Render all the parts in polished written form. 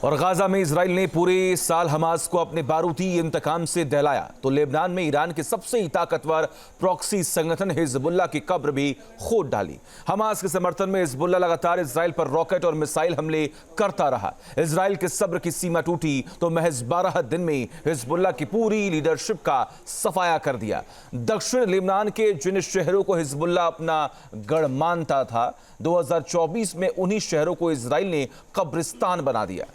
और गाजा में इजराइल ने पूरे साल हमास को अपने बारूदी इंतकाम से दहलाया तो लेबनान में ईरान के सबसे ही ताकतवर प्रॉक्सी संगठन हिजबुल्लाह की कब्र भी खोद डाली। हमास के समर्थन में हिजबुल्लाह लगातार इजराइल पर रॉकेट और मिसाइल हमले करता रहा। इजराइल के सब्र की सीमा टूटी तो महज 12 दिन में हिजबुल्लाह की पूरी लीडरशिप का सफाया कर दिया। दक्षिण लेबनान के जिन शहरों को हिजबुल्लाह अपना गढ़ मानता था, 2024 में उन्हीं शहरों को इजराइल ने कब्रिस्तान बना दिया।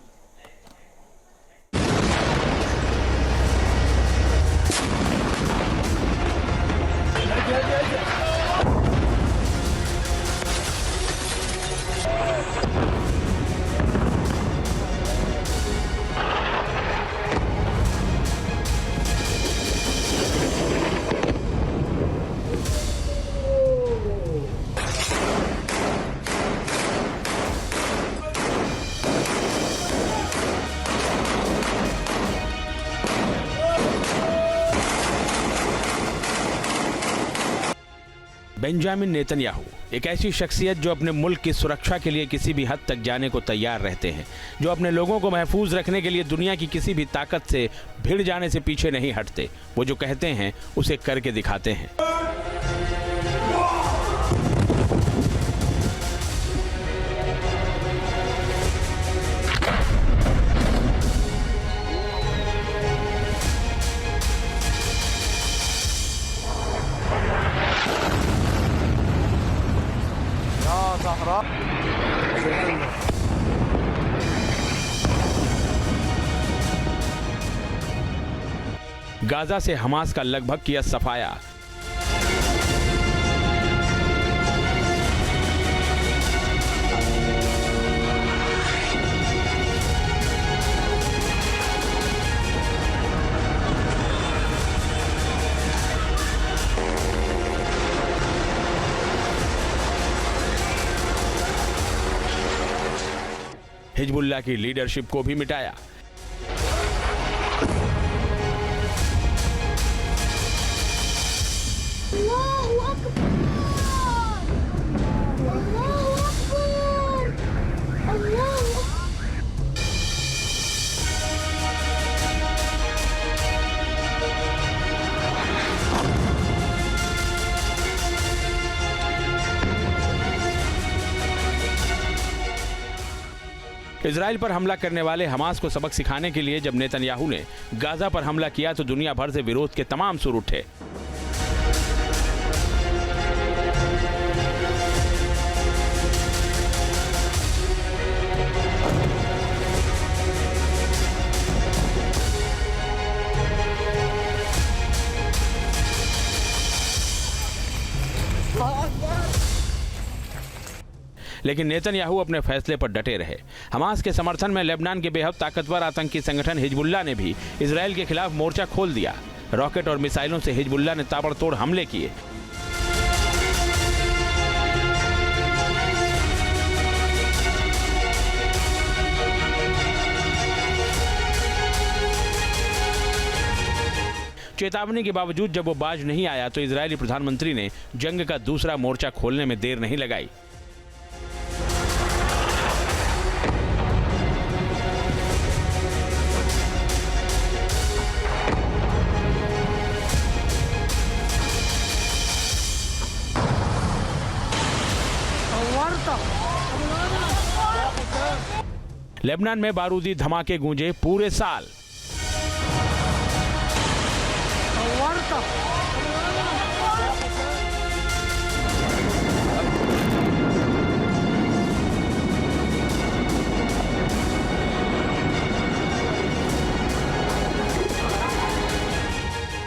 बेंजामिन नेतन्याहू एक ऐसी शख्सियत जो अपने मुल्क की सुरक्षा के लिए किसी भी हद तक जाने को तैयार रहते हैं, जो अपने लोगों को महफूज रखने के लिए दुनिया की किसी भी ताकत से भिड़ जाने से पीछे नहीं हटते। वो जो कहते हैं उसे करके दिखाते हैं। गाजा से हमास का लगभग किया सफाया। हिजबुल्लाह की लीडरशिप को भी मिटाया। इजराइल पर हमला करने वाले हमास को सबक सिखाने के लिए जब नेतन्याहू ने गाजा पर हमला किया तो दुनिया भर से विरोध के तमाम सुर उठे। लेकिन नेतन्याहू अपने फैसले पर डटे रहे। हमास के समर्थन में लेबनान के बेहद ताकतवर आतंकी संगठन हिजबुल्लाह ने भी इजराइल के खिलाफ मोर्चा खोल दिया। रॉकेट और मिसाइलों से हिजबुल्लाह ने ताबड़तोड़ हमले किए। चेतावनी के बावजूद जब वो बाज नहीं आया तो इजरायली प्रधानमंत्री ने जंग का दूसरा मोर्चा खोलने में देर नहीं लगाई। लेबनान में बारूदी धमाके गूंजे पूरे साल।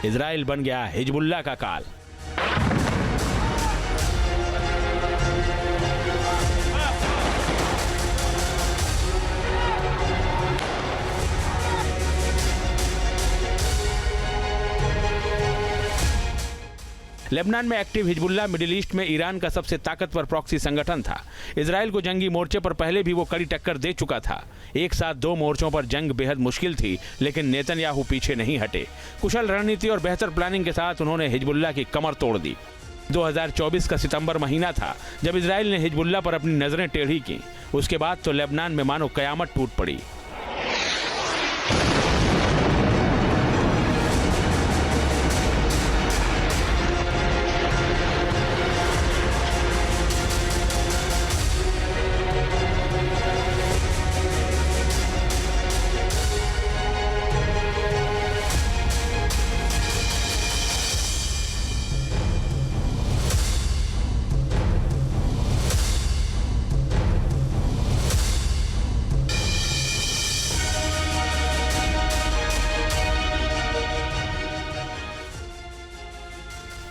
इजराइल बन गया हिजबुल्लाह का काल। लेबनान में एक्टिव हिजबुल्लाह मिडिल ईस्ट में ईरान का सबसे ताकतवर प्रॉक्सी संगठन था। इजराइल को जंगी मोर्चे पर पहले भी वो कड़ी टक्कर दे चुका था। एक साथ दो मोर्चों पर जंग बेहद मुश्किल थी, लेकिन नेतन्याहू पीछे नहीं हटे। कुशल रणनीति और बेहतर प्लानिंग के साथ उन्होंने हिजबुल्लाह की कमर तोड़ दी। 2024 का सितंबर महीना था जब इजराइल ने हिजबुल्लाह पर अपनी नजरें टेढ़ी की। उसके बाद तो लेबनान में मानो कयामत टूट पड़ी।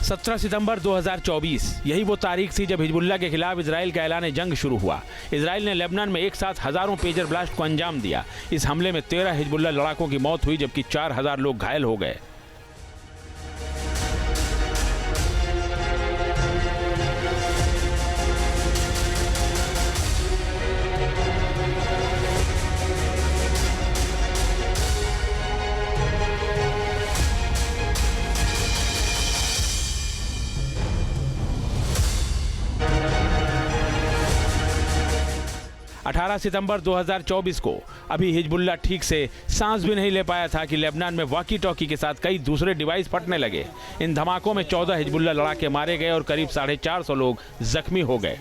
17 सितंबर 2024 यही वो तारीख थी जब हिजबुल्लाह के खिलाफ इजराइल का ऐलान जंग शुरू हुआ। इजराइल ने लेबनान में एक साथ हजारों पेजर ब्लास्ट को अंजाम दिया। इस हमले में 13 हिजबुल्लाह लड़ाकों की मौत हुई जबकि 4000 लोग घायल हो गए। अठारह सितंबर 2024 को अभी हिजबुल्लाह ठीक से सांस भी नहीं ले पाया था कि लेबनान में वॉकी टॉकी के साथ कई दूसरे डिवाइस फटने लगे। इन धमाकों में 14 हिजबुल्लाह लड़ाके मारे गए और करीब 450 लोग जख्मी हो गए।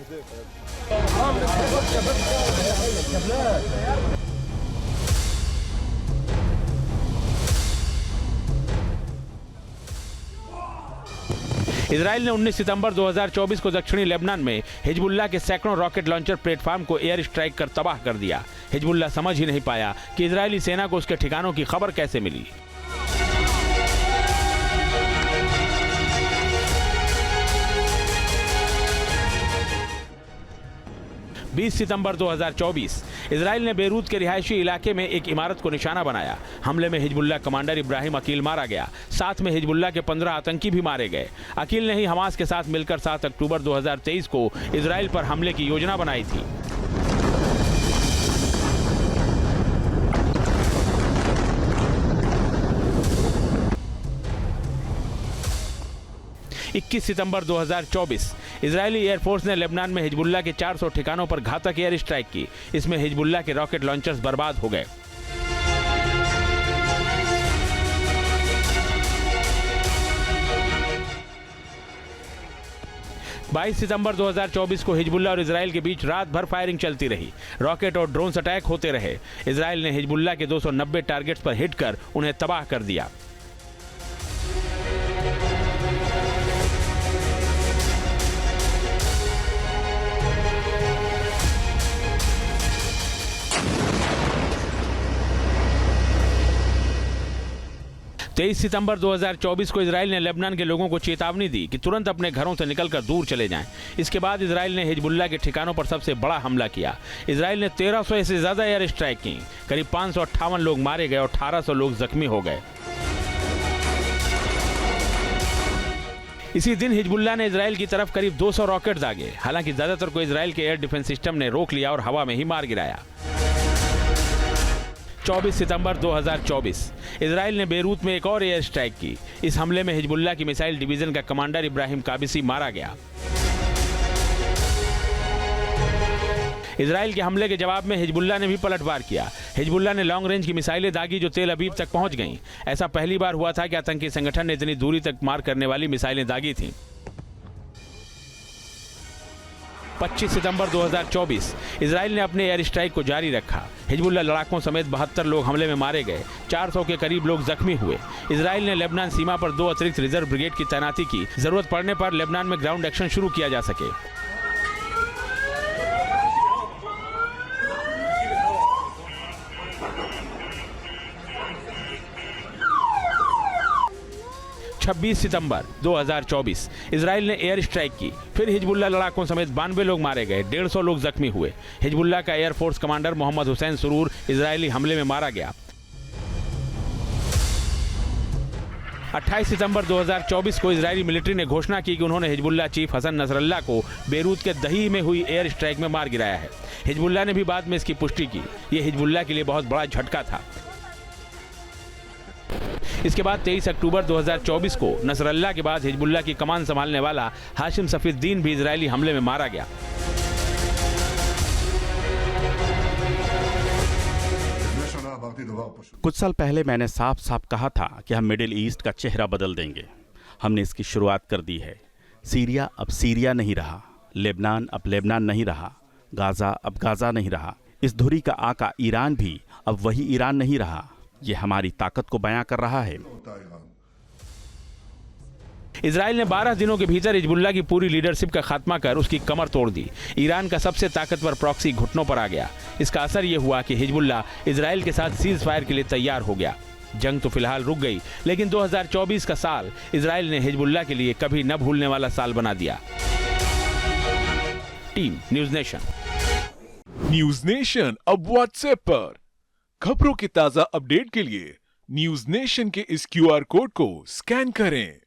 इजराइल ने 19 सितंबर 2024 को दक्षिणी लेबनान में हिजबुल्लाह के सैकड़ों रॉकेट लॉन्चर प्लेटफॉर्म को एयर स्ट्राइक कर तबाह कर दिया। हिजबुल्लाह समझ ही नहीं पाया कि इजरायली सेना को उसके ठिकानों की खबर कैसे मिली। बीस सितंबर 2024 इजराइल ने बेरूत के रिहायशी इलाके में एक इमारत को निशाना बनाया। हमले में हिजबुल्लाह कमांडर इब्राहिम अकील मारा गया। साथ में हिजबुल्लाह के 15 आतंकी भी मारे गए। अकील ने ही हमास के साथ मिलकर 7 अक्टूबर 2023 को इजराइल पर हमले की योजना बनाई थी। इक्कीस सितंबर 2024 इजरायली एयरफोर्स ने लेबनान में हिजबुल्लाह के 400 ठिकानों पर घातक एयर स्ट्राइक की। इसमें हिजबुल्लाह के रॉकेट लॉन्चर्स बर्बाद हो गए। बाईस सितंबर 2024 को हिजबुल्लाह और इजराइल के बीच रात भर फायरिंग चलती रही। रॉकेट और ड्रोन्स अटैक होते रहे। इजराइल ने हिजबुल्लाह के 290 टारगेट्स पर हिट कर उन्हें तबाह कर दिया। तेईस सितंबर 2024 को इजराइल ने लेबनान के लोगों को चेतावनी दी कि तुरंत अपने घरों से निकलकर दूर चले जाएं। इसके बाद इजराइल ने हिजबुल्लाह के ठिकानों पर सबसे बड़ा हमला किया। इजराइल ने 1300 से ज्यादा एयर स्ट्राइक की। करीब 558 लोग मारे गए और 1800 लोग जख्मी हो गए। इसी दिन हिजबुल्लाह ने इजराइल की तरफ करीब 200 रॉकेट दागे। हालांकि ज्यादातर को इजराइल के एयर डिफेंस सिस्टम ने रोक लिया और हवा में ही मार गिराया। 24 सितंबर 2024 इजराइल ने बेरूत में एक और एयर स्ट्राइक की। इस हमले में हिजबुल्लाह की मिसाइल डिवीजन का कमांडर इब्राहिम काबिसी मारा गया। इजराइल के हमले के जवाब में हिजबुल्लाह ने भी पलटवार किया। हिजबुल्लाह ने लॉन्ग रेंज की मिसाइलें दागी जो तेल अवीव तक पहुंच गईं। ऐसा पहली बार हुआ था कि आतंकी संगठन ने इतनी दूरी तक मार करने वाली मिसाइलें दागी थीं। 25 सितंबर 2024 इजराइल ने अपने एयर स्ट्राइक को जारी रखा। हिजबुल्लाह लड़ाकों समेत 72 लोग हमले में मारे गए। 400 के करीब लोग जख्मी हुए। इजराइल ने लेबनान सीमा पर 2 अतिरिक्त रिजर्व ब्रिगेड की तैनाती की। जरूरत पड़ने पर लेबनान में ग्राउंड एक्शन शुरू किया जा सके। छब्बीस सितंबर 2024 इजराइल ने एयर स्ट्राइक की। फिर हिजबुल्लाह लड़ाकों समेत 92 लोग मारे गए। 150 लोग जख्मी हुए। हिजबुल्लाह का एयरफोर्स कमांडर मोहम्मद हुसैन सुरूर इजरायली हमले में मारा गया। 28 सितंबर 2024 को इजरायली मिलिट्री ने घोषणा की कि उन्होंने हिजबुल्लाह चीफ हसन नसरल्लाह को बेरूत के दही में हुई एयर स्ट्राइक में मार गिराया है। हिजबुल्लाह ने भी बाद में इसकी पुष्टि की। यह हिजबुल्लाह के लिए बहुत बड़ा झटका था। इसके बाद 23 अक्टूबर 2024 को नसरल्लाह के बाद हिजबुल्लाह की कमान संभालने वाला हाशिम सफीउद्दीन भी इजरायली हमले में मारा गया। कुछ साल पहले मैंने साफ साफ कहा था कि हम मिडिल ईस्ट का चेहरा बदल देंगे। हमने इसकी शुरुआत कर दी है। सीरिया अब सीरिया नहीं रहा, लेबनान अब लेबनान नहीं रहा, गाजा अब गाजा नहीं रहा। इस धुरी का आका ईरान भी अब वही ईरान नहीं रहा। ये हमारी ताकत को बयां कर रहा है। इजराइल ने 12 दिनों के भीतर हिजबुल्लाह की पूरी लीडरशिप का खात्मा कर उसकी कमर तोड़ दी। ईरान का सबसे ताकतवर प्रॉक्सी घुटनों पर आ गया। इसका असर यह हुआ कि हिजबुल्लाह इजराइल के साथ सीज फायर के लिए तैयार हो गया। जंग तो फिलहाल रुक गई, लेकिन 2024 का साल इजराइल ने हिजबुल्लाह के लिए कभी न भूलने वाला साल बना दिया। Team news nation. News nation अब व्हाट्सएप पर खबरों के ताजा अपडेट के लिए न्यूज नेशन के इस QR कोड को स्कैन करें।